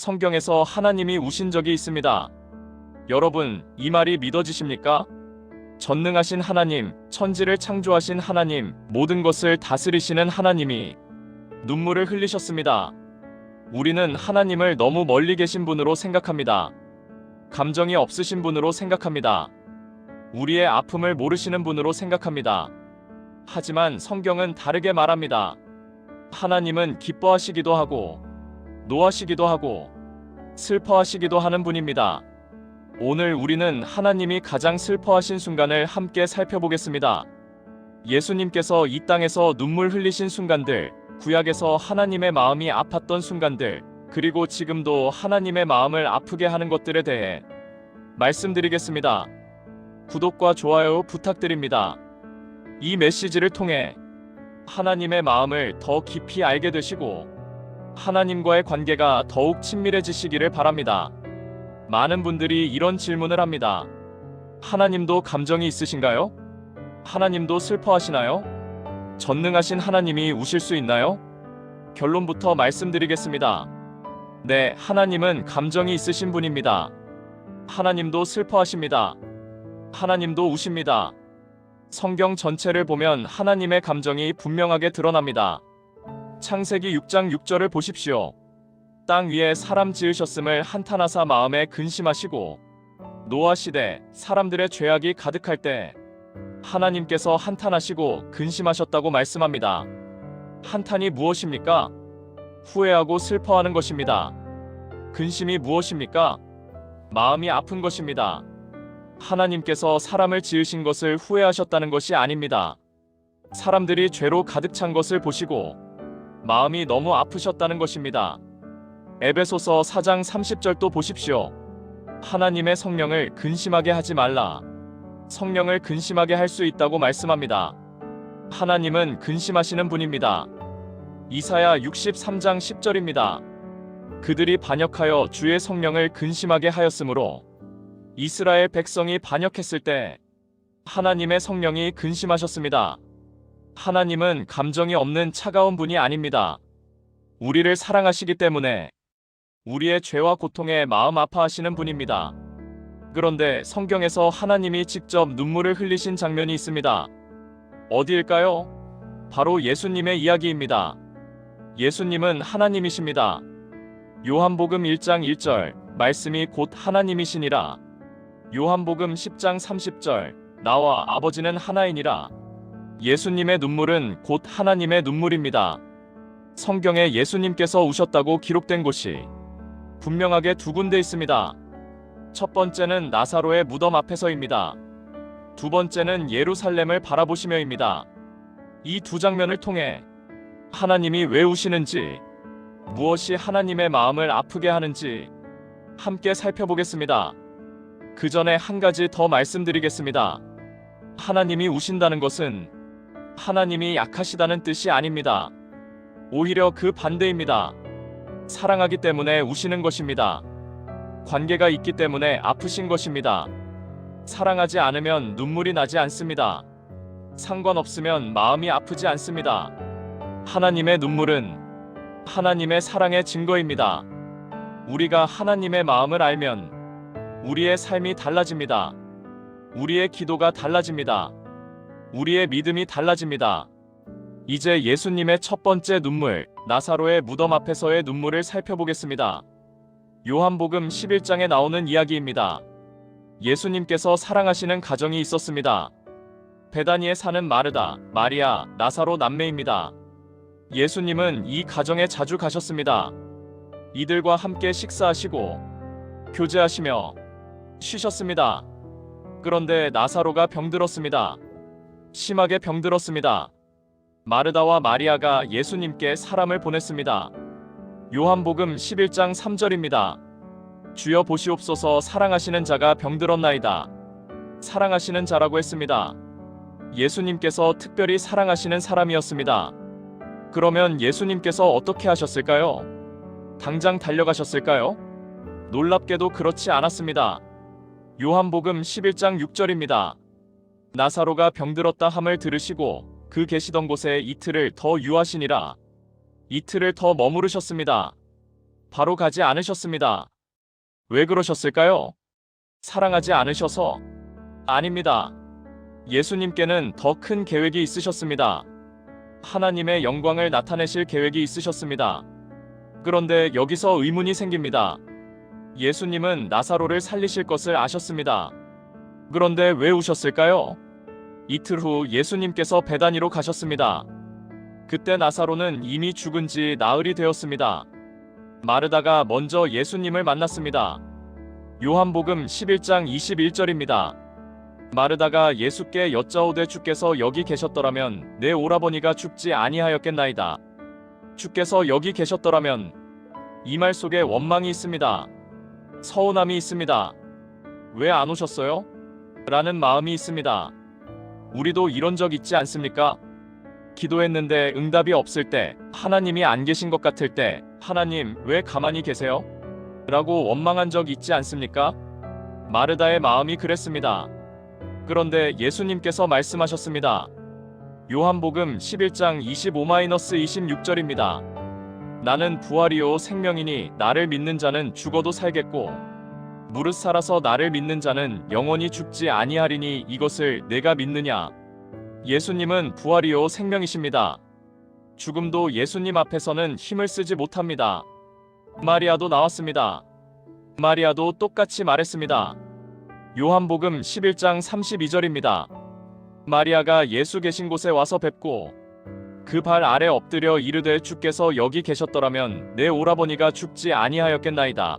성경에서 하나님이 우신 적이 있습니다. 여러분, 이 말이 믿어지십니까? 전능하신 하나님, 천지를 창조하신 하나님, 모든 것을 다스리시는 하나님이 눈물을 흘리셨습니다. 우리는 하나님을 너무 멀리 계신 분으로 생각합니다. 감정이 없으신 분으로 생각합니다. 우리의 아픔을 모르시는 분으로 생각합니다. 하지만 성경은 다르게 말합니다. 하나님은 기뻐하시기도 하고, 노하시기도 하고, 슬퍼하시기도 하는 분입니다. 오늘 우리는 하나님이 가장 슬퍼하신 순간을 함께 살펴보겠습니다. 예수님께서 이 땅에서 눈물 흘리신 순간들, 구약에서 하나님의 마음이 아팠던 순간들, 그리고 지금도 하나님의 마음을 아프게 하는 것들에 대해 말씀드리겠습니다. 구독과 좋아요 부탁드립니다. 이 메시지를 통해 하나님의 마음을 더 깊이 알게 되시고 하나님과의 관계가 더욱 친밀해지시기를 바랍니다. 많은 분들이 이런 질문을 합니다. 하나님도 감정이 있으신가요? 하나님도 슬퍼하시나요? 전능하신 하나님이 우실 수 있나요? 결론부터 말씀드리겠습니다. 네, 하나님은 감정이 있으신 분입니다. 하나님도 슬퍼하십니다. 하나님도 우십니다. 성경 전체를 보면 하나님의 감정이 분명하게 드러납니다. 창세기 6장 6절을 보십시오. 땅 위에 사람 지으셨음을 한탄하사 마음에 근심하시고 노아 시대 사람들의 죄악이 가득할 때 하나님께서 한탄하시고 근심하셨다고 말씀합니다. 한탄이 무엇입니까? 후회하고 슬퍼하는 것입니다. 근심이 무엇입니까? 마음이 아픈 것입니다. 하나님께서 사람을 지으신 것을 후회하셨다는 것이 아닙니다. 사람들이 죄로 가득 찬 것을 보시고 마음이 너무 아프셨다는 것입니다. 에베소서 4장 30절도 보십시오. 하나님의 성령을 근심하게 하지 말라. 성령을 근심하게 할 수 있다고 말씀합니다. 하나님은 근심하시는 분입니다. 이사야 63장 10절입니다. 그들이 반역하여 주의 성령을 근심하게 하였으므로 이스라엘 백성이 반역했을 때 하나님의 성령이 근심하셨습니다. 하나님은 감정이 없는 차가운 분이 아닙니다. 우리를 사랑하시기 때문에 우리의 죄와 고통에 마음 아파하시는 분입니다. 그런데 성경에서 하나님이 직접 눈물을 흘리신 장면이 있습니다. 어디일까요? 바로 예수님의 이야기입니다. 예수님은 하나님이십니다. 요한복음 1장 1절, 말씀이 곧 하나님이시니라. 요한복음 10장 30절, 나와 아버지는 하나이니라. 예수님의 눈물은 곧 하나님의 눈물입니다. 성경에 예수님께서 우셨다고 기록된 곳이 분명하게 두 군데 있습니다. 첫 번째는 나사로의 무덤 앞에서입니다. 두 번째는 예루살렘을 바라보시며입니다. 이 두 장면을 통해 하나님이 왜 우시는지, 무엇이 하나님의 마음을 아프게 하는지 함께 살펴보겠습니다. 그 전에 한 가지 더 말씀드리겠습니다. 하나님이 우신다는 것은 하나님이 약하시다는 뜻이 아닙니다. 오히려 그 반대입니다. 사랑하기 때문에 우시는 것입니다. 관계가 있기 때문에 아프신 것입니다. 사랑하지 않으면 눈물이 나지 않습니다. 상관없으면 마음이 아프지 않습니다. 하나님의 눈물은 하나님의 사랑의 증거입니다. 우리가 하나님의 마음을 알면 우리의 삶이 달라집니다. 우리의 기도가 달라집니다. 우리의 믿음이 달라집니다. 이제 예수님의 첫 번째 눈물, 나사로의 무덤 앞에서의 눈물을 살펴보겠습니다. 요한복음 11장에 나오는 이야기입니다. 예수님께서 사랑하시는 가정이 있었습니다. 베다니에 사는 마르다, 마리아, 나사로 남매입니다. 예수님은 이 가정에 자주 가셨습니다. 이들과 함께 식사하시고 교제하시며 쉬셨습니다. 그런데 나사로가 병들었습니다. 심하게 병들었습니다. 마르다와 마리아가 예수님께 사람을 보냈습니다. 요한복음 11장 3절입니다. 주여 보시옵소서, 사랑하시는 자가 병들었나이다. 사랑하시는 자라고 했습니다. 예수님께서 특별히 사랑하시는 사람이었습니다. 그러면 예수님께서 어떻게 하셨을까요? 당장 달려가셨을까요? 놀랍게도 그렇지 않았습니다. 요한복음 11장 6절입니다. 나사로가 병들었다 함을 들으시고 그 계시던 곳에 이틀을 더 유하시니라. 이틀을 더 머무르셨습니다. 바로 가지 않으셨습니다. 왜 그러셨을까요? 사랑하지 않으셔서? 아닙니다. 예수님께는 더 큰 계획이 있으셨습니다. 하나님의 영광을 나타내실 계획이 있으셨습니다. 그런데 여기서 의문이 생깁니다. 예수님은 나사로를 살리실 것을 아셨습니다. 그런데 왜 우셨을까요? 이틀 후 예수님께서 베다니로 가셨습니다. 그때 나사로는 이미 죽은 지 나흘이 되었습니다. 마르다가 먼저 예수님을 만났습니다. 요한복음 11장 21절입니다. 마르다가 예수께 여짜오되 주께서 여기 계셨더라면 내 오라버니가 죽지 아니하였겠나이다. 주께서 여기 계셨더라면. 이 말 속에 원망이 있습니다. 서운함이 있습니다. 왜 안 오셨어요? 라는 마음이 있습니다. 우리도 이런 적 있지 않습니까? 기도했는데 응답이 없을 때, 하나님이 안 계신 것 같을 때, 하나님 왜 가만히 계세요? 라고 원망한 적 있지 않습니까? 마르다의 마음이 그랬습니다. 그런데 예수님께서 말씀하셨습니다. 요한복음 11장 25-26절입니다. 나는 부활이요 생명이니 나를 믿는 자는 죽어도 살겠고 무릇 살아서 나를 믿는 자는 영원히 죽지 아니하리니 이것을 내가 믿느냐? 예수님은 부활이요 생명이십니다. 죽음도 예수님 앞에서는 힘을 쓰지 못합니다. 마리아도 나왔습니다. 마리아도 똑같이 말했습니다. 요한복음 11장 32절입니다. 마리아가 예수 계신 곳에 와서 뵙고 그 발 아래 엎드려 이르되 주께서 여기 계셨더라면 내 오라버니가 죽지 아니하였겠나이다.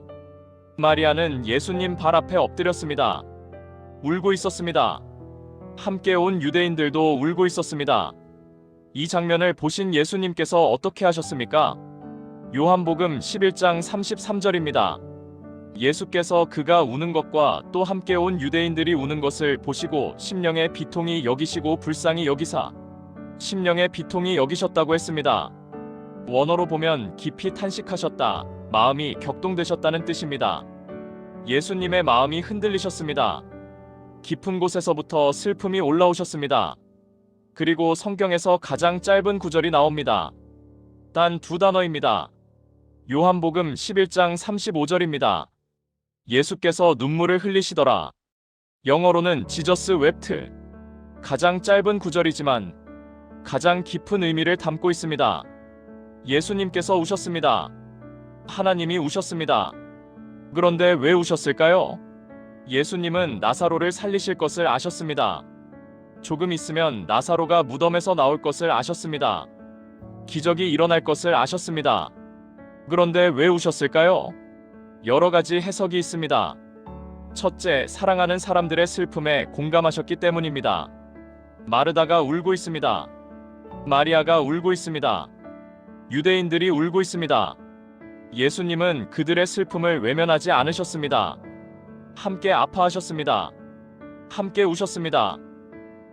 마리아는 예수님 발 앞에 엎드렸습니다. 울고 있었습니다. 함께 온 유대인들도 울고 있었습니다. 이 장면을 보신 예수님께서 어떻게 하셨습니까? 요한복음 11장 33절입니다. 예수께서 그가 우는 것과 또 함께 온 유대인들이 우는 것을 보시고 심령의 비통이 여기시고 불쌍히 여기사 심령의 비통이 여기셨다고 했습니다. 원어로 보면 깊이 탄식하셨다, 마음이 격동되셨다는 뜻입니다. 예수님의 마음이 흔들리셨습니다. 깊은 곳에서부터 슬픔이 올라오셨습니다. 그리고 성경에서 가장 짧은 구절이 나옵니다. 단 두 단어입니다. 요한복음 11장 35절입니다. 예수께서 눈물을 흘리시더라. 영어로는 지저스 웹트. 가장 짧은 구절이지만 가장 깊은 의미를 담고 있습니다. 예수님께서 우셨습니다. 하나님이 우셨습니다. 그런데 왜 우셨을까요? 예수님은 나사로를 살리실 것을 아셨습니다. 조금 있으면 나사로가 무덤에서 나올 것을 아셨습니다. 기적이 일어날 것을 아셨습니다. 그런데 왜 우셨을까요? 여러 가지 해석이 있습니다. 첫째, 사랑하는 사람들의 슬픔에 공감하셨기 때문입니다. 마르다가 울고 있습니다. 마리아가 울고 있습니다. 유대인들이 울고 있습니다. 예수님은 그들의 슬픔을 외면하지 않으셨습니다. 함께 아파하셨습니다. 함께 우셨습니다.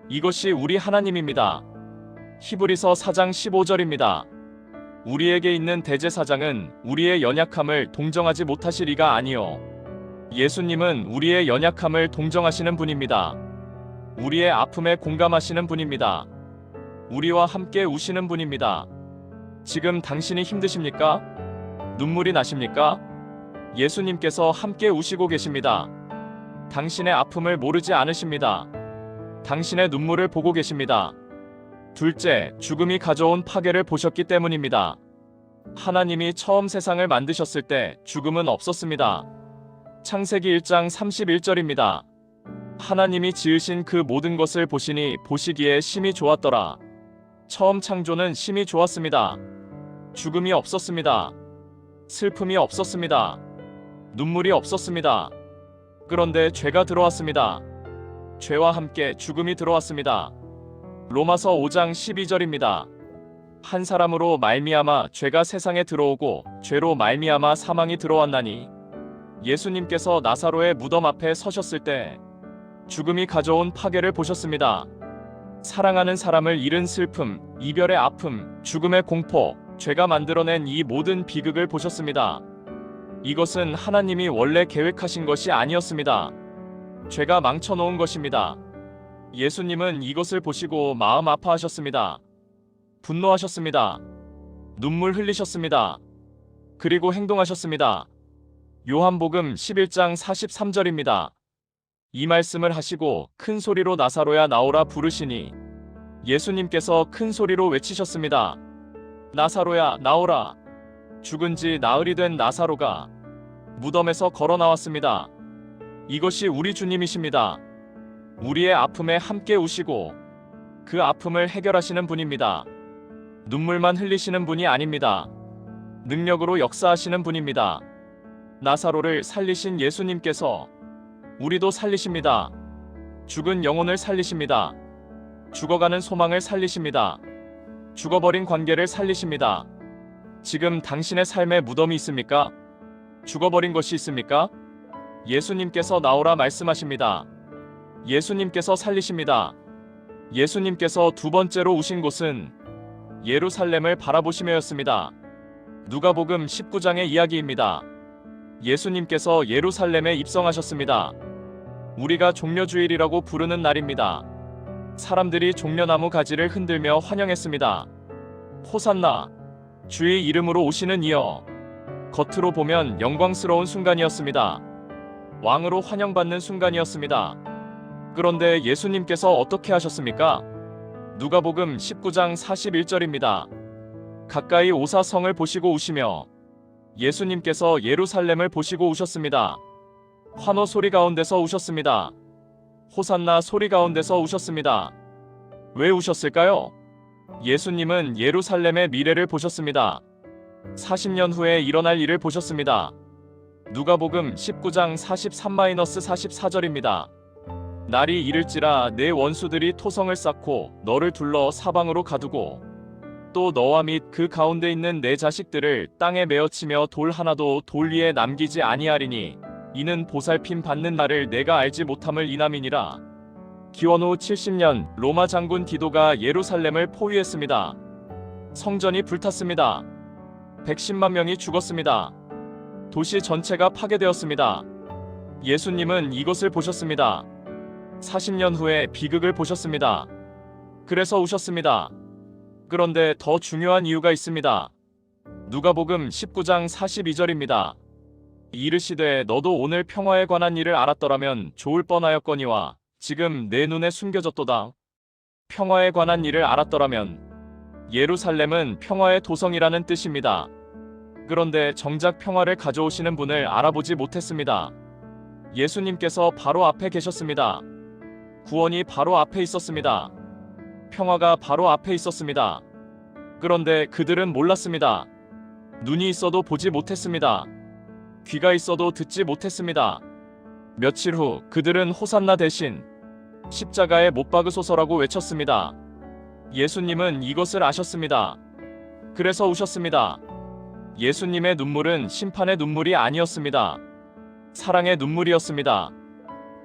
이것이 우리 하나님입니다. 히브리서 4장 15절입니다. 우리에게 있는 대제사장은 우리의 연약함을 동정하지 못하실 이가 아니요 예수님은 우리의 연약함을 동정하시는 분입니다. 우리의 아픔에 공감하시는 분입니다. 우리와 함께 우시는 분입니다. 지금 당신이 힘드십니까? 눈물이 나십니까? 예수님께서 함께 우시고 계십니다. 당신의 아픔을 모르지 않으십니다. 당신의 눈물을 보고 계십니다. 둘째, 죽음이 가져온 파괴를 보셨기 때문입니다. 하나님이 처음 세상을 만드셨을 때 죽음은 없었습니다. 창세기 1장 31절입니다. 하나님이 지으신 그 모든 것을 보시니 보시기에 심히 좋았더라. 처음 창조는 심히 좋았습니다. 죽음이 없었습니다. 슬픔이 없었습니다. 눈물이 없었습니다. 그런데 죄가 들어왔습니다. 죄와 함께 죽음이 들어왔습니다. 로마서 5장 12절입니다. 한 사람으로 말미암아 죄가 세상에 들어오고 죄로 말미암아 사망이 들어왔나니 예수님께서 나사로의 무덤 앞에 서셨을 때 죽음이 가져온 파괴를 보셨습니다. 사랑하는 사람을 잃은 슬픔, 이별의 아픔, 죽음의 공포, 죄가 만들어낸 이 모든 비극을 보셨습니다. 이것은 하나님이 원래 계획하신 것이 아니었습니다. 죄가 망쳐놓은 것입니다. 예수님은 이것을 보시고 마음 아파하셨습니다. 분노하셨습니다. 눈물 흘리셨습니다. 그리고 행동하셨습니다. 요한복음 11장 43절입니다. 이 말씀을 하시고 큰 소리로 나사로야 나오라 부르시니 예수님께서 큰 소리로 외치셨습니다. 나사로야 나오라. 죽은 지 나흘이 된 나사로가 무덤에서 걸어 나왔습니다. 이것이 우리 주님이십니다. 우리의 아픔에 함께 우시고 그 아픔을 해결하시는 분입니다. 눈물만 흘리시는 분이 아닙니다. 능력으로 역사하시는 분입니다. 나사로를 살리신 예수님께서 우리도 살리십니다. 죽은 영혼을 살리십니다. 죽어가는 소망을 살리십니다. 죽어버린 관계를 살리십니다. 지금 당신의 삶에 무덤이 있습니까? 죽어버린 것이 있습니까? 예수님께서 나오라 말씀하십니다. 예수님께서 살리십니다. 예수님께서 두 번째로 우신 곳은 예루살렘을 바라보시며였습니다. 누가복음 19장의 이야기입니다. 예수님께서 예루살렘에 입성하셨습니다. 우리가 종려주일이라고 부르는 날입니다. 사람들이 종려나무 가지를 흔들며 환영했습니다. 호산나, 주의 이름으로 오시는 이여. 겉으로 보면 영광스러운 순간이었습니다. 왕으로 환영받는 순간이었습니다. 그런데 예수님께서 어떻게 하셨습니까? 누가복음 19장 41절입니다. 가까이 오사 성을 보시고 우시며 예수님께서 예루살렘을 보시고 우셨습니다. 환호 소리 가운데서 우셨습니다. 호산나 소리 가운데서 우셨습니다. 왜 우셨을까요? 예수님은 예루살렘의 미래를 보셨습니다. 40년 후에 일어날 일을 보셨습니다. 누가복음 19장 43-44절입니다. 날이 이를지라 내 원수들이 토성을 쌓고 너를 둘러 사방으로 가두고 또 너와 및 그 가운데 있는 내 자식들을 땅에 메어치며 돌 하나도 돌 위에 남기지 아니하리니 이는 보살핌 받는 날을 내가 알지 못함을 인함이니라. 기원 후 70년 로마 장군 디도가 예루살렘을 포위했습니다. 성전이 불탔습니다. 110만 명이 죽었습니다. 도시 전체가 파괴되었습니다. 예수님은 이것을 보셨습니다. 40년 후에 비극을 보셨습니다. 그래서 우셨습니다. 그런데 더 중요한 이유가 있습니다. 누가복음 19장 42절입니다. 이르시되 너도 오늘 평화에 관한 일을 알았더라면 좋을 뻔하였거니와 지금 내 눈에 숨겨졌도다. 평화에 관한 일을 알았더라면 예루살렘은 평화의 도성이라는 뜻입니다. 그런데 정작 평화를 가져오시는 분을 알아보지 못했습니다. 예수님께서 바로 앞에 계셨습니다. 구원이 바로 앞에 있었습니다. 평화가 바로 앞에 있었습니다. 그런데 그들은 몰랐습니다. 눈이 있어도 보지 못했습니다. 귀가 있어도 듣지 못했습니다. 며칠 후 그들은 호산나 대신 십자가에 못 박으소서라고 외쳤습니다. 예수님은 이것을 아셨습니다. 그래서 우셨습니다. 예수님의 눈물은 심판의 눈물이 아니었습니다. 사랑의 눈물이었습니다.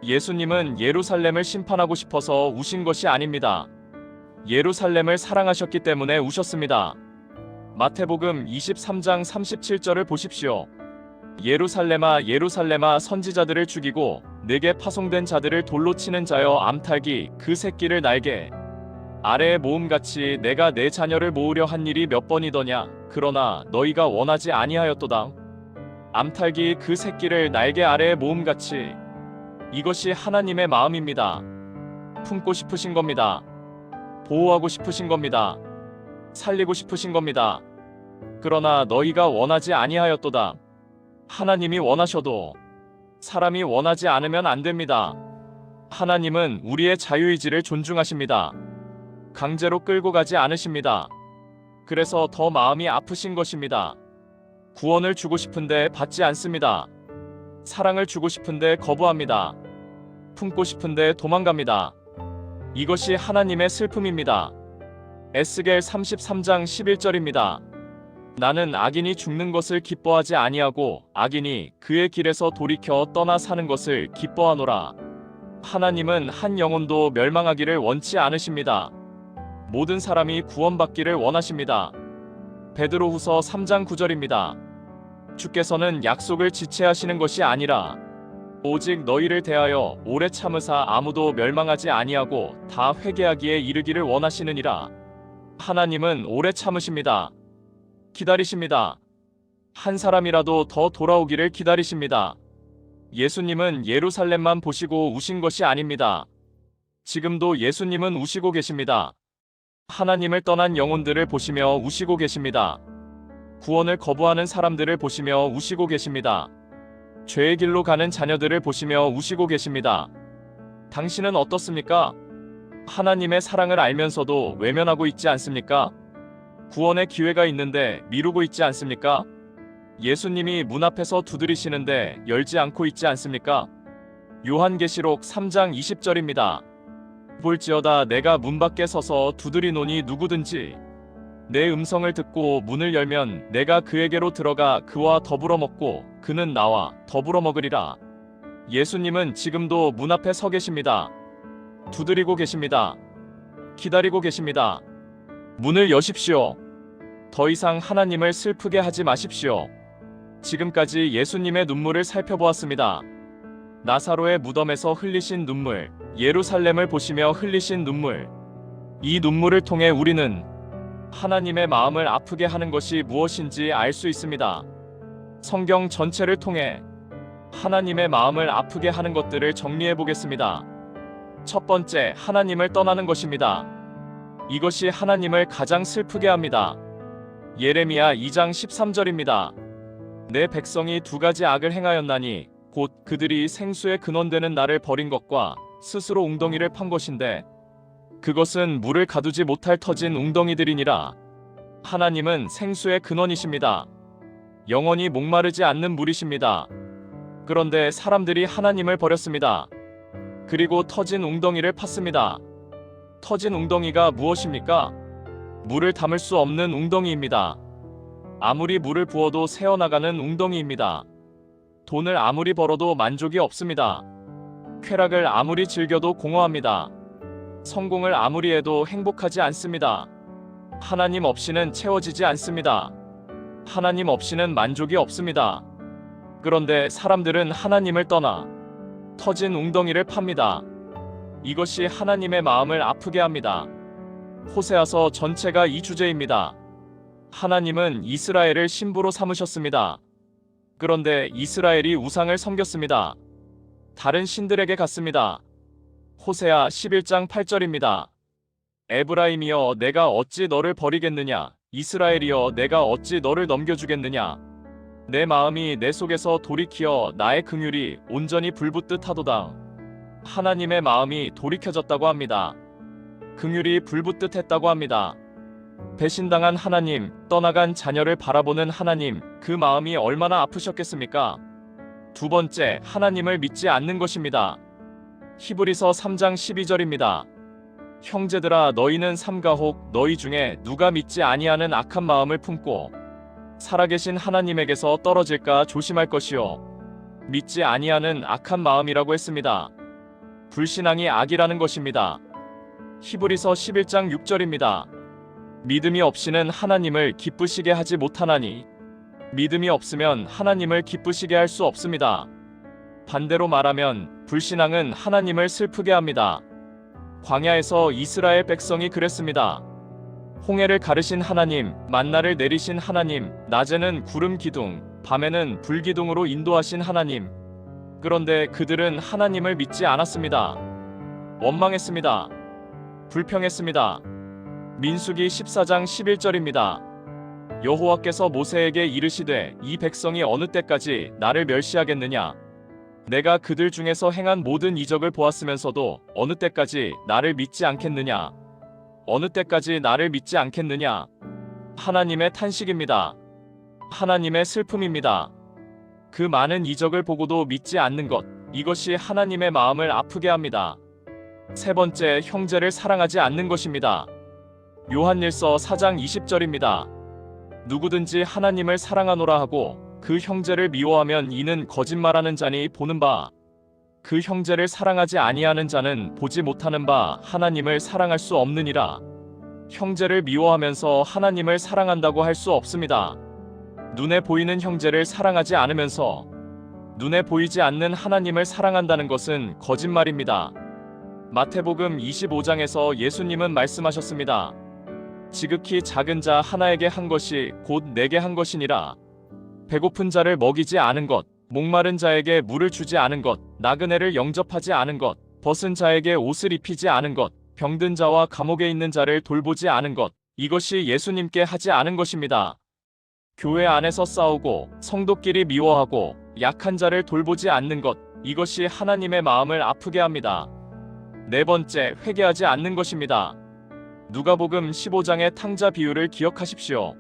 예수님은 예루살렘을 심판하고 싶어서 우신 것이 아닙니다. 예루살렘을 사랑하셨기 때문에 우셨습니다. 마태복음 23장 37절을 보십시오. 예루살렘아 예루살렘아 선지자들을 죽이고 내게 파송된 자들을 돌로 치는 자여 암탉이 그 새끼를 날개 아래에 모음같이 내가 내 자녀를 모으려 한 일이 몇 번이더냐. 그러나 너희가 원하지 아니하였도다. 암탉이 그 새끼를 날개 아래에 모음같이. 이것이 하나님의 마음입니다. 품고 싶으신 겁니다. 보호하고 싶으신 겁니다. 살리고 싶으신 겁니다. 그러나 너희가 원하지 아니하였도다. 하나님이 원하셔도 사람이 원하지 않으면 안 됩니다. 하나님은 우리의 자유의지를 존중하십니다. 강제로 끌고 가지 않으십니다. 그래서 더 마음이 아프신 것입니다. 구원을 주고 싶은데 받지 않습니다. 사랑을 주고 싶은데 거부합니다. 품고 싶은데 도망갑니다. 이것이 하나님의 슬픔입니다. 에스겔 33장 11절입니다. 나는 악인이 죽는 것을 기뻐하지 아니하고 악인이 그의 길에서 돌이켜 떠나 사는 것을 기뻐하노라. 하나님은 한 영혼도 멸망하기를 원치 않으십니다. 모든 사람이 구원받기를 원하십니다. 베드로후서 3장 9절입니다. 주께서는 약속을 지체하시는 것이 아니라 오직 너희를 대하여 오래 참으사 아무도 멸망하지 아니하고 다 회개하기에 이르기를 원하시느니라. 하나님은 오래 참으십니다. 기다리십니다. 한 사람이라도 더 돌아오기를 기다리십니다. 예수님은 예루살렘만 보시고 우신 것이 아닙니다. 지금도 예수님은 우시고 계십니다. 하나님을 떠난 영혼들을 보시며 우시고 계십니다. 구원을 거부하는 사람들을 보시며 우시고 계십니다. 죄의 길로 가는 자녀들을 보시며 우시고 계십니다. 당신은 어떻습니까? 하나님의 사랑을 알면서도 외면하고 있지 않습니까? 구원의 기회가 있는데 미루고 있지 않습니까? 예수님이 문 앞에서 두드리시는데 열지 않고 있지 않습니까? 요한계시록 3장 20절입니다. 볼지어다 내가 문 밖에 서서 두드리노니 누구든지 내 음성을 듣고 문을 열면 내가 그에게로 들어가 그와 더불어 먹고 그는 나와 더불어 먹으리라. 예수님은 지금도 문 앞에 서 계십니다. 두드리고 계십니다. 기다리고 계십니다. 문을 여십시오. 더 이상 하나님을 슬프게 하지 마십시오. 지금까지 예수님의 눈물을 살펴보았습니다. 나사로의 무덤에서 흘리신 눈물, 예루살렘을 보시며 흘리신 눈물. 이 눈물을 통해 우리는 하나님의 마음을 아프게 하는 것이 무엇인지 알 수 있습니다. 성경 전체를 통해 하나님의 마음을 아프게 하는 것들을 정리해 보겠습니다. 첫 번째, 하나님을 떠나는 것입니다. 이것이 하나님을 가장 슬프게 합니다. 예레미야 2장 13절입니다. 내 백성이 두 가지 악을 행하였나니 곧 그들이 생수의 근원되는 나를 버린 것과 스스로 웅덩이를 판 것인데 그것은 물을 가두지 못할 터진 웅덩이들이니라. 하나님은 생수의 근원이십니다. 영원히 목마르지 않는 물이십니다. 그런데 사람들이 하나님을 버렸습니다. 그리고 터진 웅덩이를 팠습니다. 터진 웅덩이가 무엇입니까? 물을 담을 수 없는 웅덩이입니다. 아무리 물을 부어도 새어나가는 웅덩이입니다. 돈을 아무리 벌어도 만족이 없습니다. 쾌락을 아무리 즐겨도 공허합니다. 성공을 아무리 해도 행복하지 않습니다. 하나님 없이는 채워지지 않습니다. 하나님 없이는 만족이 없습니다. 그런데 사람들은 하나님을 떠나 터진 웅덩이를 팝니다. 이것이 하나님의 마음을 아프게 합니다. 호세아서 전체가 이 주제입니다. 하나님은 이스라엘을 신부로 삼으셨습니다. 그런데 이스라엘이 우상을 섬겼습니다. 다른 신들에게 갔습니다. 호세아 11장 8절입니다. 에브라임이여 내가 어찌 너를 버리겠느냐? 이스라엘이여 내가 어찌 너를 넘겨주겠느냐? 내 마음이 내 속에서 돌이키어 나의 긍휼이 온전히 불붙듯 하도다. 하나님의 마음이 돌이켜졌다고 합니다. 긍휼이 불붙듯 했다고 합니다. 배신당한 하나님, 떠나간 자녀를 바라보는 하나님, 그 마음이 얼마나 아프셨겠습니까? 두 번째, 하나님을 믿지 않는 것입니다. 히브리서 3장 12절입니다. 형제들아 너희는 삼가혹 너희 중에 누가 믿지 아니하는 악한 마음을 품고 살아계신 하나님에게서 떨어질까 조심할 것이요 믿지 아니하는 악한 마음이라고 했습니다. 불신앙이 악이라는 것입니다. 히브리서 11장 6절입니다. 믿음이 없이는 하나님을 기쁘시게 하지 못하나니 믿음이 없으면 하나님을 기쁘시게 할 수 없습니다. 반대로 말하면 불신앙은 하나님을 슬프게 합니다. 광야에서 이스라엘 백성이 그랬습니다. 홍해를 가르신 하나님, 만나를 내리신 하나님, 낮에는 구름 기둥, 밤에는 불 기둥으로 인도하신 하나님. 그런데 그들은 하나님을 믿지 않았습니다. 원망했습니다. 불평했습니다. 민수기 14장 11절입니다. 여호와께서 모세에게 이르시되 이 백성이 어느 때까지 나를 멸시하겠느냐? 내가 그들 중에서 행한 모든 이적을 보았으면서도 어느 때까지 나를 믿지 않겠느냐? 어느 때까지 나를 믿지 않겠느냐? 하나님의 탄식입니다. 하나님의 슬픔입니다. 그 많은 이적을 보고도 믿지 않는 것, 이것이 하나님의 마음을 아프게 합니다. 세 번째, 형제를 사랑하지 않는 것입니다. 요한일서 4장 20절입니다. 누구든지 하나님을 사랑하노라 하고 그 형제를 미워하면 이는 거짓말하는 자니 보는 바 그 형제를 사랑하지 아니하는 자는 보지 못하는 바 하나님을 사랑할 수 없느니라. 형제를 미워하면서 하나님을 사랑한다고 할 수 없습니다. 눈에 보이는 형제를 사랑하지 않으면서 눈에 보이지 않는 하나님을 사랑한다는 것은 거짓말입니다. 마태복음 25장에서 예수님은 말씀하셨습니다. 지극히 작은 자 하나에게 한 것이 곧 내게 한 것이니라. 배고픈 자를 먹이지 않은 것, 목마른 자에게 물을 주지 않은 것, 나그네를 영접하지 않은 것, 벗은 자에게 옷을 입히지 않은 것, 병든 자와 감옥에 있는 자를 돌보지 않은 것, 이것이 예수님께 하지 않은 것입니다. 교회 안에서 싸우고 성도끼리 미워하고 약한 자를 돌보지 않는 것, 이것이 하나님의 마음을 아프게 합니다. 네 번째, 회개하지 않는 것입니다. 누가복음 15장의 탕자 비유를 기억하십시오.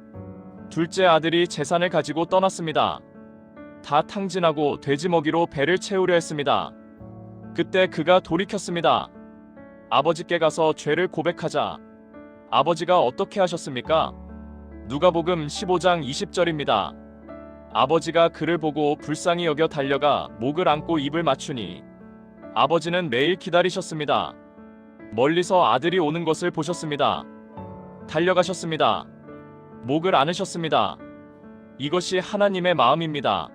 둘째 아들이 재산을 가지고 떠났습니다. 다 탕진하고 돼지 먹이로 배를 채우려 했습니다. 그때 그가 돌이켰습니다. 아버지께 가서 죄를 고백하자. 아버지가 어떻게 하셨습니까? 누가복음 15장 20절입니다. 아버지가 그를 보고 불쌍히 여겨 달려가 목을 안고 입을 맞추니 아버지는 매일 기다리셨습니다. 멀리서 아들이 오는 것을 보셨습니다. 달려가셨습니다. 목을 안으셨습니다. 이것이 하나님의 마음입니다.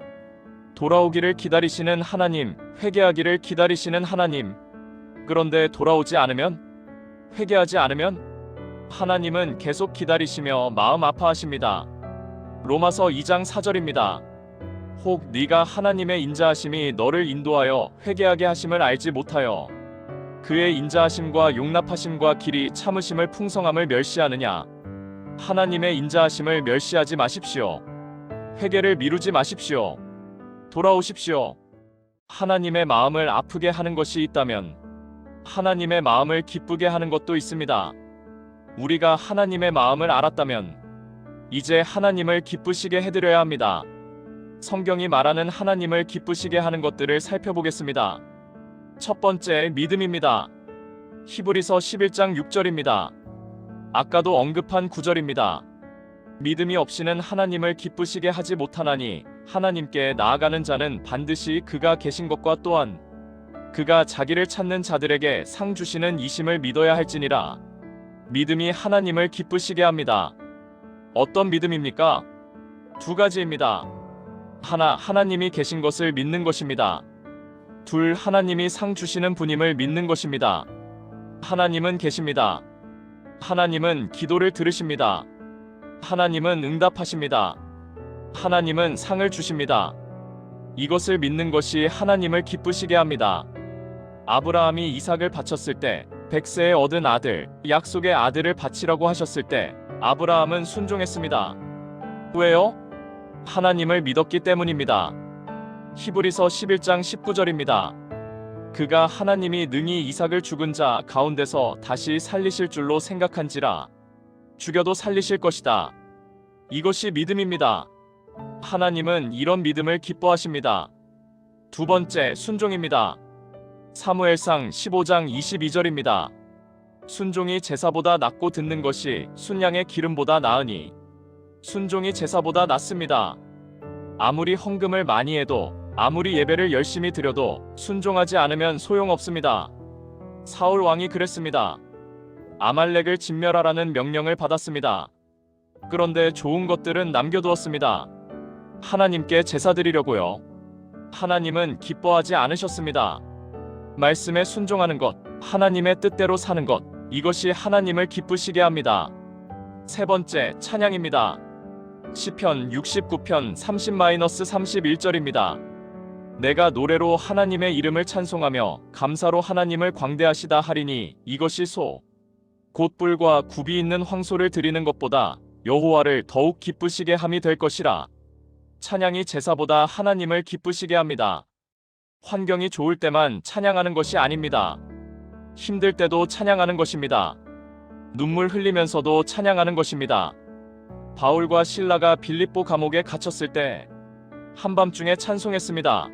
돌아오기를 기다리시는 하나님, 회개하기를 기다리시는 하나님. 그런데 돌아오지 않으면? 회개하지 않으면? 하나님은 계속 기다리시며 마음 아파하십니다. 로마서 2장 4절입니다. 혹 네가 하나님의 인자하심이 너를 인도하여 회개하게 하심을 알지 못하여 그의 인자하심과 용납하심과 길이 참으심을 풍성함을 멸시하느냐. 하나님의 인자하심을 멸시하지 마십시오. 회개를 미루지 마십시오. 돌아오십시오. 하나님의 마음을 아프게 하는 것이 있다면 하나님의 마음을 기쁘게 하는 것도 있습니다. 우리가 하나님의 마음을 알았다면 이제 하나님을 기쁘시게 해드려야 합니다. 성경이 말하는 하나님을 기쁘시게 하는 것들을 살펴보겠습니다. 첫 번째, 믿음입니다. 히브리서 11장 6절입니다. 아까도 언급한 9절입니다. 믿음이 없이는 하나님을 기쁘시게 하지 못하나니 하나님께 나아가는 자는 반드시 그가 계신 것과 또한 그가 자기를 찾는 자들에게 상 주시는 이심을 믿어야 할지니라. 믿음이 하나님을 기쁘시게 합니다. 어떤 믿음입니까? 두 가지입니다. 하나, 하나님이 계신 것을 믿는 것입니다. 둘, 하나님이 상 주시는 분임을 믿는 것입니다. 하나님은 계십니다. 하나님은 기도를 들으십니다. 하나님은 응답하십니다. 하나님은 상을 주십니다. 이것을 믿는 것이 하나님을 기쁘시게 합니다. 아브라함이 이삭을 바쳤을 때 100세에 얻은 아들, 약속의 아들을 바치라고 하셨을 때 아브라함은 순종했습니다. 왜요? 하나님을 믿었기 때문입니다. 히브리서 11장 19절입니다. 그가 하나님이 능히 이삭을 죽은 자 가운데서 다시 살리실 줄로 생각한지라. 죽여도 살리실 것이다. 이것이 믿음입니다. 하나님은 이런 믿음을 기뻐하십니다. 두 번째, 순종입니다. 사무엘상 15장 22절입니다. 순종이 제사보다 낫고 듣는 것이 순양의 기름보다 나으니 순종이 제사보다 낫습니다. 아무리 헌금을 많이 해도 아무리 예배를 열심히 드려도 순종하지 않으면 소용없습니다. 사울 왕이 그랬습니다. 아말렉을 진멸하라는 명령을 받았습니다. 그런데 좋은 것들은 남겨두었습니다. 하나님께 제사 드리려고요. 하나님은 기뻐하지 않으셨습니다. 말씀에 순종하는 것, 하나님의 뜻대로 사는 것, 이것이 하나님을 기쁘시게 합니다. 세 번째, 찬양입니다. 시편 69편 30-31절입니다. 내가 노래로 하나님의 이름을 찬송하며 감사로 하나님을 광대하시다 하리니 이것이 곧 뿔과 굽이 있는 황소를 드리는 것보다 여호와를 더욱 기쁘시게 함이 될 것이라. 찬양이 제사보다 하나님을 기쁘시게 합니다. 환경이 좋을 때만 찬양하는 것이 아닙니다. 힘들 때도 찬양하는 것입니다. 눈물 흘리면서도 찬양하는 것입니다. 바울과 실라가 빌립보 감옥에 갇혔을 때 한밤중에 찬송했습니다.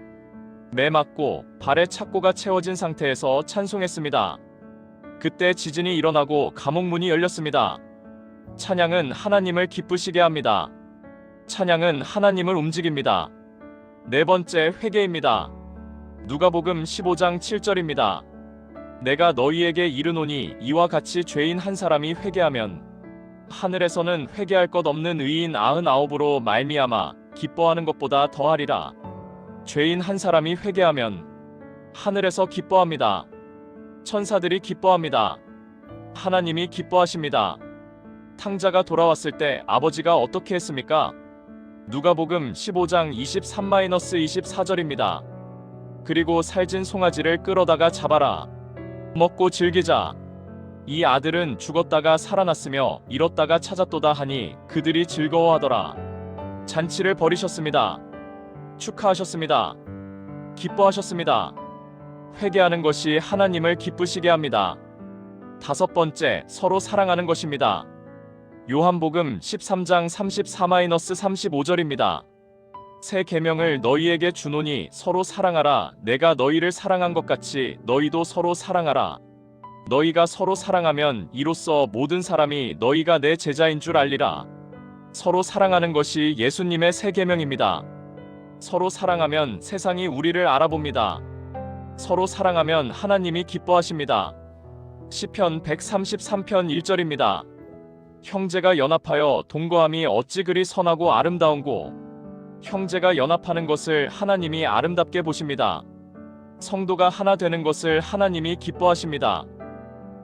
매 맞고 발에 착고가 채워진 상태에서 찬송했습니다. 그때 지진이 일어나고 감옥 문이 열렸습니다. 찬양은 하나님을 기쁘시게 합니다. 찬양은 하나님을 움직입니다. 네 번째, 회개입니다. 누가복음 15장 7절입니다. 내가 너희에게 이르노니 이와 같이 죄인 한 사람이 회개하면 하늘에서는 회개할 것 없는 의인 99으로 말미암아 기뻐하는 것보다 더하리라. 죄인 한 사람이 회개하면 하늘에서 기뻐합니다. 천사들이 기뻐합니다. 하나님이 기뻐하십니다. 탕자가 돌아왔을 때 아버지가 어떻게 했습니까? 누가복음 15장 23-24절입니다. 그리고 살찐 송아지를 끌어다가 잡아라. 먹고 즐기자. 이 아들은 죽었다가 살아났으며 잃었다가 찾았도다 하니 그들이 즐거워하더라. 잔치를 벌이셨습니다. 축하하셨습니다. 기뻐하셨습니다. 회개하는 것이 하나님을 기쁘시게 합니다. 다섯 번째, 서로 사랑하는 것입니다. 요한복음 13장 34-35절입니다. 새 계명을 너희에게 주노니 서로 사랑하라. 내가 너희를 사랑한 것 같이 너희도 서로 사랑하라. 너희가 서로 사랑하면 이로써 모든 사람이 너희가 내 제자인 줄 알리라. 서로 사랑하는 것이 예수님의 새 계명입니다. 서로 사랑하면 세상이 우리를 알아봅니다. 서로 사랑하면 하나님이 기뻐하십니다. 시편 133편 1절입니다. 형제가 연합하여 동거함이 어찌 그리 선하고 아름다운고. 형제가 연합하는 것을 하나님이 아름답게 보십니다. 성도가 하나 되는 것을 하나님이 기뻐하십니다.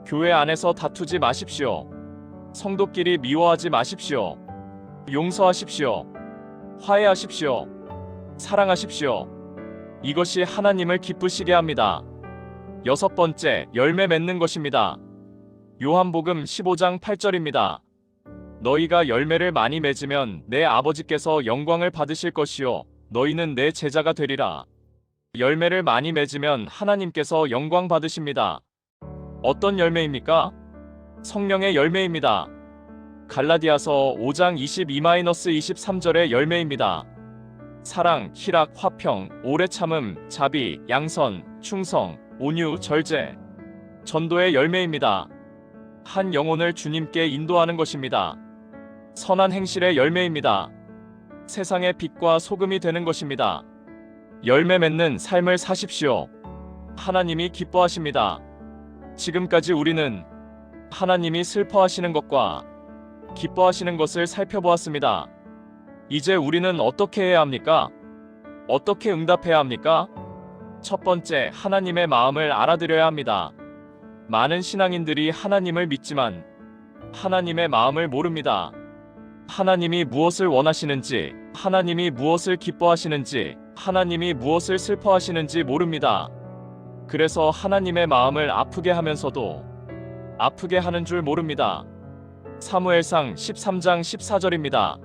교회 안에서 다투지 마십시오. 성도끼리 미워하지 마십시오. 용서하십시오. 화해하십시오. 사랑하십시오. 이것이 하나님을 기쁘시게 합니다. 여섯 번째, 열매 맺는 것입니다. 요한복음 15장 8절입니다. 너희가 열매를 많이 맺으면 내 아버지께서 영광을 받으실 것이요 너희는 내 제자가 되리라. 열매를 많이 맺으면 하나님께서 영광 받으십니다. 어떤 열매입니까? 성령의 열매입니다. 갈라디아서 5장 22-23절의 열매입니다. 사랑, 희락, 화평, 오래 참음, 자비, 양선, 충성, 온유, 절제. 전도의 열매입니다. 한 영혼을 주님께 인도하는 것입니다. 선한 행실의 열매입니다. 세상의 빛과 소금이 되는 것입니다. 열매 맺는 삶을 사십시오. 하나님이 기뻐하십니다. 지금까지 우리는 하나님이 슬퍼하시는 것과 기뻐하시는 것을 살펴보았습니다. 이제 우리는 어떻게 해야 합니까? 어떻게 응답해야 합니까? 첫 번째, 하나님의 마음을 알아들여야 합니다. 많은 신앙인들이 하나님을 믿지만 하나님의 마음을 모릅니다. 하나님이 무엇을 원하시는지, 하나님이 무엇을 기뻐하시는지, 하나님이 무엇을 슬퍼하시는지 모릅니다. 그래서 하나님의 마음을 아프게 하면서도 아프게 하는 줄 모릅니다. 사무엘상 13장 14절입니다.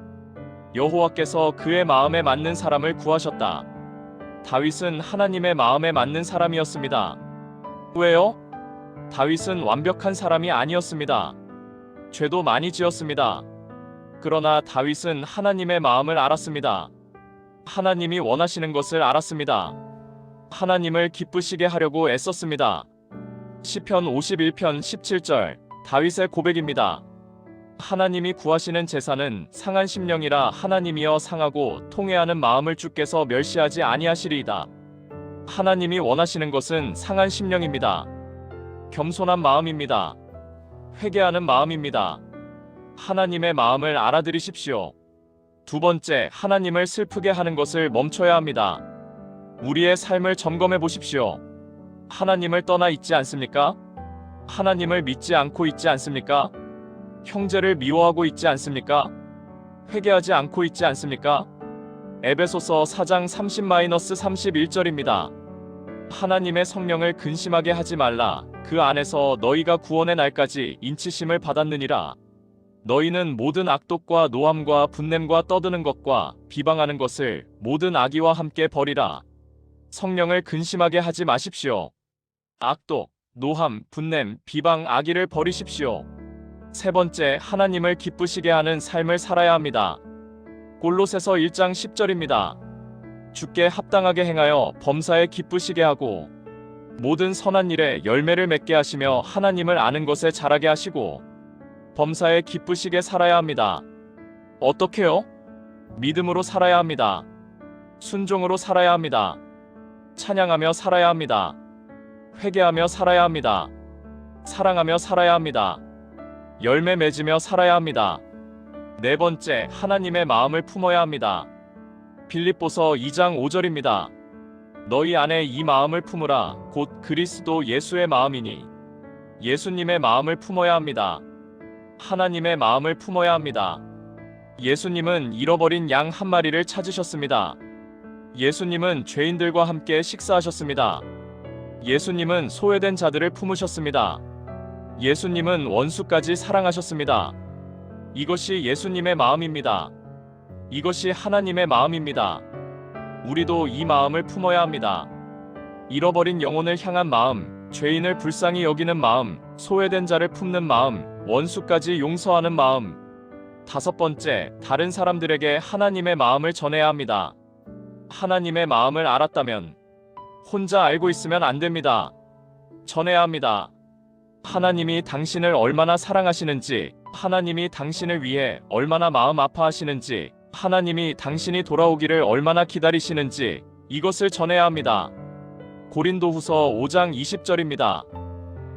여호와께서 그의 마음에 맞는 사람을 구하셨다. 다윗은 하나님의 마음에 맞는 사람이었습니다. 왜요? 다윗은 완벽한 사람이 아니었습니다. 죄도 많이 지었습니다. 그러나 다윗은 하나님의 마음을 알았습니다. 하나님이 원하시는 것을 알았습니다. 하나님을 기쁘시게 하려고 애썼습니다. 시편 51편 17절, 다윗의 고백입니다. 하나님이 구하시는 제사는 상한 심령이라 하나님이여 상하고 통회하는 마음을 주께서 멸시하지 아니하시리이다. 하나님이 원하시는 것은 상한 심령입니다. 겸손한 마음입니다. 회개하는 마음입니다. 하나님의 마음을 알아들으십시오. 두 번째, 하나님을 슬프게 하는 것을 멈춰야 합니다. 우리의 삶을 점검해 보십시오. 하나님을 떠나 있지 않습니까? 하나님을 믿지 않고 있지 않습니까? 형제를 미워하고 있지 않습니까? 회개하지 않고 있지 않습니까? 에베소서 4장 30-31절입니다. 하나님의 성령을 근심하게 하지 말라. 그 안에서 너희가 구원의 날까지 인치심을 받았느니라. 너희는 모든 악독과 노함과 분냄과 떠드는 것과 비방하는 것을 모든 악의와 함께 버리라. 성령을 근심하게 하지 마십시오. 악독, 노함, 분냄, 비방, 악의를 버리십시오. 세 번째, 하나님을 기쁘시게 하는 삶을 살아야 합니다. 골로새서 1장 10절입니다. 주께 합당하게 행하여 범사에 기쁘시게 하고 모든 선한 일에 열매를 맺게 하시며 하나님을 아는 것에 자라게 하시고 범사에 기쁘시게 살아야 합니다. 어떻게요? 믿음으로 살아야 합니다. 순종으로 살아야 합니다. 찬양하며 살아야 합니다. 회개하며 살아야 합니다. 사랑하며 살아야 합니다. 열매 맺으며 살아야 합니다. 네 번째, 하나님의 마음을 품어야 합니다. 빌립보서 2장 5절입니다. 너희 안에 이 마음을 품으라. 곧 그리스도 예수의 마음이니. 예수님의 마음을 품어야 합니다. 하나님의 마음을 품어야 합니다. 예수님은 잃어버린 양 한 마리를 찾으셨습니다. 예수님은 죄인들과 함께 식사하셨습니다. 예수님은 소외된 자들을 품으셨습니다. 예수님은 원수까지 사랑하셨습니다. 이것이 예수님의 마음입니다. 이것이 하나님의 마음입니다. 우리도 이 마음을 품어야 합니다. 잃어버린 영혼을 향한 마음, 죄인을 불쌍히 여기는 마음, 소외된 자를 품는 마음, 원수까지 용서하는 마음. 5번째, 다른 사람들에게 하나님의 마음을 전해야 합니다. 하나님의 마음을 알았다면 혼자 알고 있으면 안 됩니다. 전해야 합니다. 하나님이 당신을 얼마나 사랑하시는지, 하나님이 당신을 위해 얼마나 마음 아파하시는지, 하나님이 당신이 돌아오기를 얼마나 기다리시는지 이것을 전해야 합니다. 고린도후서 5장 20절입니다.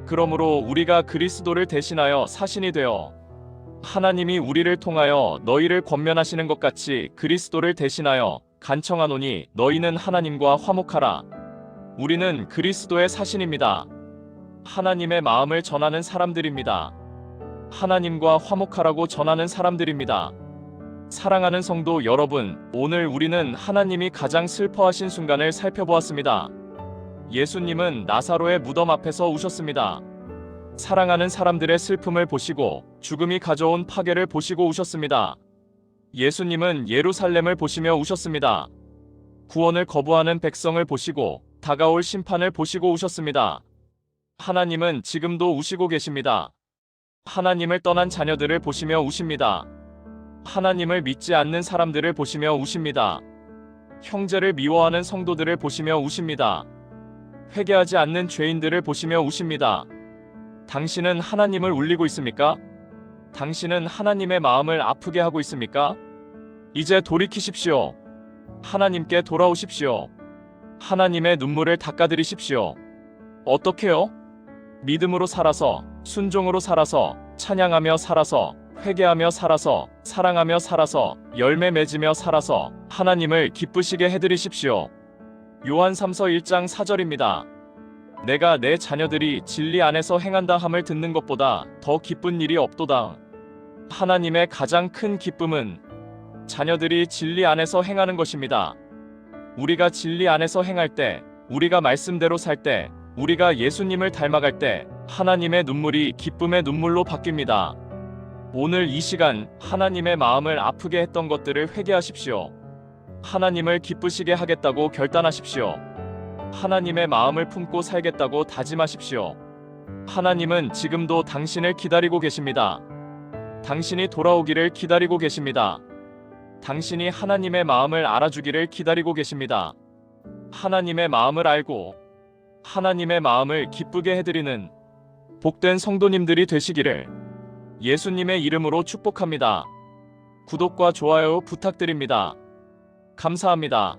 그러므로 우리가 그리스도를 대신하여 사신이 되어 하나님이 우리를 통하여 너희를 권면하시는 것 같이 그리스도를 대신하여 간청하노니 너희는 하나님과 화목하라. 우리는 그리스도의 사신입니다. 하나님의 마음을 전하는 사람들입니다. 하나님과 화목하라고 전하는 사람들입니다. 사랑하는 성도 여러분, 오늘 우리는 하나님이 가장 슬퍼하신 순간을 살펴보았습니다. 예수님은 나사로의 무덤 앞에서 우셨습니다. 사랑하는 사람들의 슬픔을 보시고 죽음이 가져온 파괴를 보시고 우셨습니다. 예수님은 예루살렘을 보시며 우셨습니다. 구원을 거부하는 백성을 보시고 다가올 심판을 보시고 우셨습니다. 하나님은 지금도 우시고 계십니다. 하나님을 떠난 자녀들을 보시며 우십니다. 하나님을 믿지 않는 사람들을 보시며 우십니다. 형제를 미워하는 성도들을 보시며 우십니다. 회개하지 않는 죄인들을 보시며 우십니다. 당신은 하나님을 울리고 있습니까? 당신은 하나님의 마음을 아프게 하고 있습니까? 이제 돌이키십시오. 하나님께 돌아오십시오. 하나님의 눈물을 닦아드리십시오. 어떻게요? 믿음으로 살아서, 순종으로 살아서, 찬양하며 살아서, 회개하며 살아서, 사랑하며 살아서, 열매 맺으며 살아서 하나님을 기쁘시게 해드리십시오. 요한 3서 1장 4절입니다. 내가 내 자녀들이 진리 안에서 행한다 함을 듣는 것보다 더 기쁜 일이 없도다. 하나님의 가장 큰 기쁨은 자녀들이 진리 안에서 행하는 것입니다. 우리가 진리 안에서 행할 때, 우리가 말씀대로 살 때, 우리가 예수님을 닮아갈 때 하나님의 눈물이 기쁨의 눈물로 바뀝니다. 오늘 이 시간 하나님의 마음을 아프게 했던 것들을 회개하십시오. 하나님을 기쁘시게 하겠다고 결단하십시오. 하나님의 마음을 품고 살겠다고 다짐하십시오. 하나님은 지금도 당신을 기다리고 계십니다. 당신이 돌아오기를 기다리고 계십니다. 당신이 하나님의 마음을 알아주기를 기다리고 계십니다. 하나님의 마음을 알고 하나님의 마음을 기쁘게 해드리는 복된 성도님들이 되시기를 예수님의 이름으로 축복합니다. 구독과 좋아요 부탁드립니다. 감사합니다.